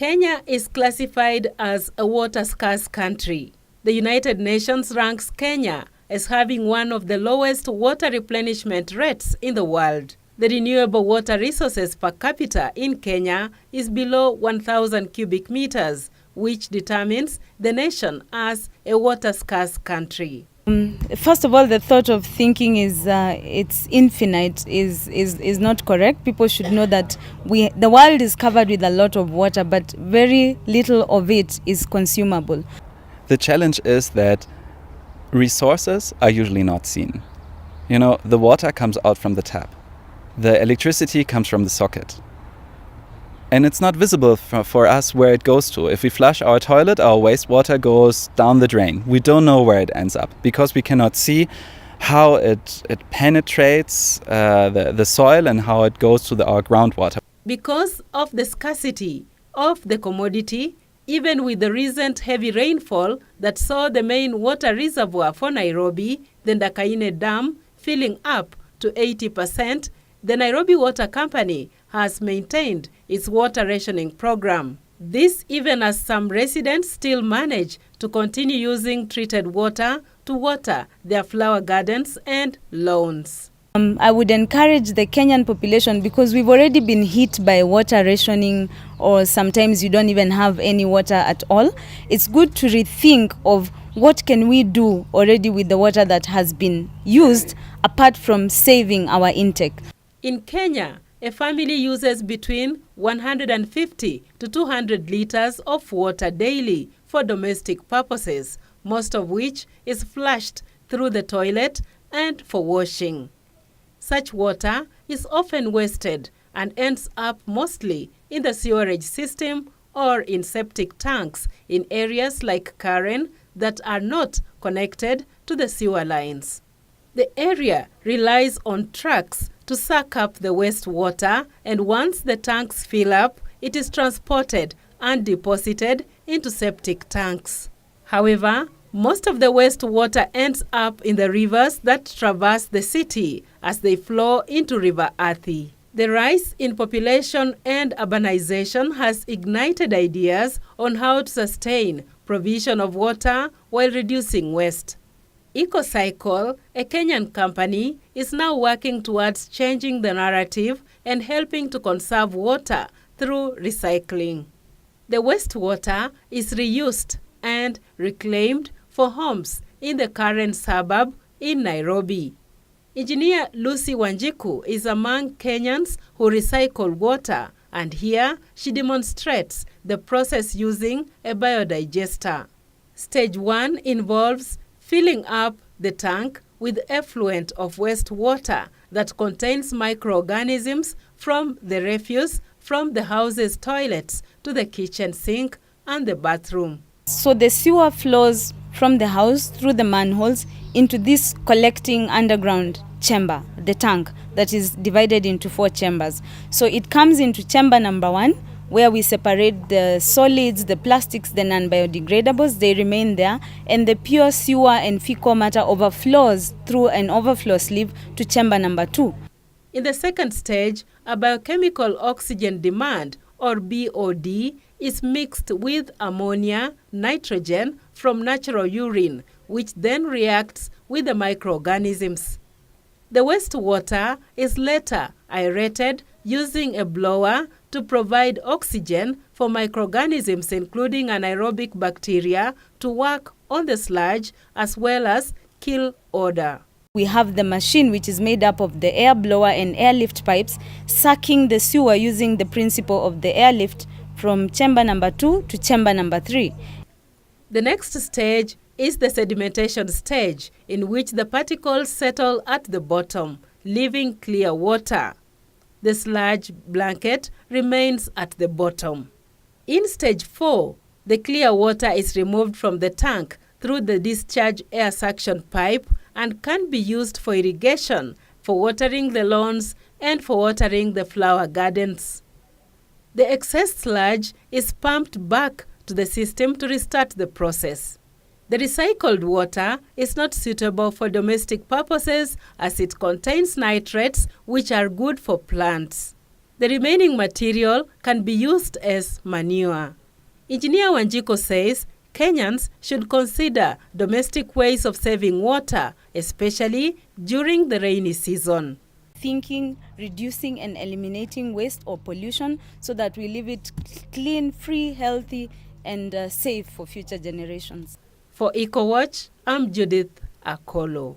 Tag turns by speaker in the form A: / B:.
A: Kenya is classified as a water-scarce country. The United Nations ranks Kenya as having one of the lowest water replenishment rates in the world. The renewable water resources per capita in Kenya is below 1,000 cubic meters, which determines the nation as a water-scarce country.
B: First of all, the thought of thinking is it's infinite is not correct. People should know that the world is covered with a lot of water, but very little of it is consumable.
C: The challenge is that resources are usually not seen. You know, the water comes out from the tap. The electricity comes from the socket. And it's not visible for us where it goes to. If we flush our toilet, our wastewater goes down the drain. We don't know where it ends up because we cannot see how it penetrates the soil and how it goes to our groundwater.
A: Because of the scarcity of the commodity, even with the recent heavy rainfall that saw the main water reservoir for Nairobi, the Ndakaine Dam, filling up to 80%, the Nairobi Water Company has maintained its water rationing program. This even as some residents still manage to continue using treated water to water their flower gardens and lawns.
B: I would encourage the Kenyan population, because we've already been hit by water rationing, or sometimes you don't even have any water at all. It's good to rethink of what can we do already with the water that has been used, apart from saving our intake.
A: In Kenya, a family uses between 150 to 200 liters of water daily for domestic purposes, most of which is flushed through the toilet and for washing. Such water is often wasted and ends up mostly in the sewerage system or in septic tanks in areas like Karen that are not connected to the sewer lines. The area relies on trucks to suck up the wastewater, and once the tanks fill up, it is transported and deposited into septic tanks. However, most of the wastewater ends up in the rivers that traverse the city as they flow into River Athi. The rise in population and urbanization has ignited ideas on how to sustain provision of water while reducing waste. EcoCycle, a Kenyan company, is now working towards changing the narrative and helping to conserve water through recycling. The wastewater is reused and reclaimed for homes in the Karen suburb in Nairobi. Engineer Lucy Wanjiku is among Kenyans who recycle water, and here she demonstrates the process using a biodigester. Stage 1 involves filling up the tank with effluent of wastewater that contains microorganisms from the refuse from the house's toilets to the kitchen sink and the bathroom.
B: So the sewer flows from the house through the manholes into this collecting underground chamber, the tank, that is divided into 4 chambers. So it comes into chamber number 1, where we separate the solids, the plastics, the non-biodegradables. They remain there, and the pure sewer and fecal matter overflows through an overflow sleeve to chamber number 2.
A: In the second stage, a biochemical oxygen demand, or BOD, is mixed with ammonia, nitrogen from natural urine, which then reacts with the microorganisms. The wastewater is later aerated using a blower to provide oxygen for microorganisms, including anaerobic bacteria, to work on the sludge as well as kill odor.
B: We have the machine, which is made up of the air blower and airlift pipes, sucking the sewer using the principle of the airlift from chamber number 2 to chamber number 3.
A: The next stage is the sedimentation stage, in which the particles settle at the bottom, leaving clear water. The sludge blanket remains at the bottom. In stage 4, the clear water is removed from the tank through the discharge air suction pipe and can be used for irrigation, for watering the lawns, and for watering the flower gardens. The excess sludge is pumped back to the system to restart the process. The recycled water is not suitable for domestic purposes as it contains nitrates which are good for plants. The remaining material can be used as manure. Engineer Wanjiko says Kenyans should consider domestic ways of saving water, especially during the rainy season.
B: Thinking, reducing and eliminating waste or pollution so that we leave it clean, free, healthy and safe for future generations.
A: For EcoWatch, I'm Judith Akolo.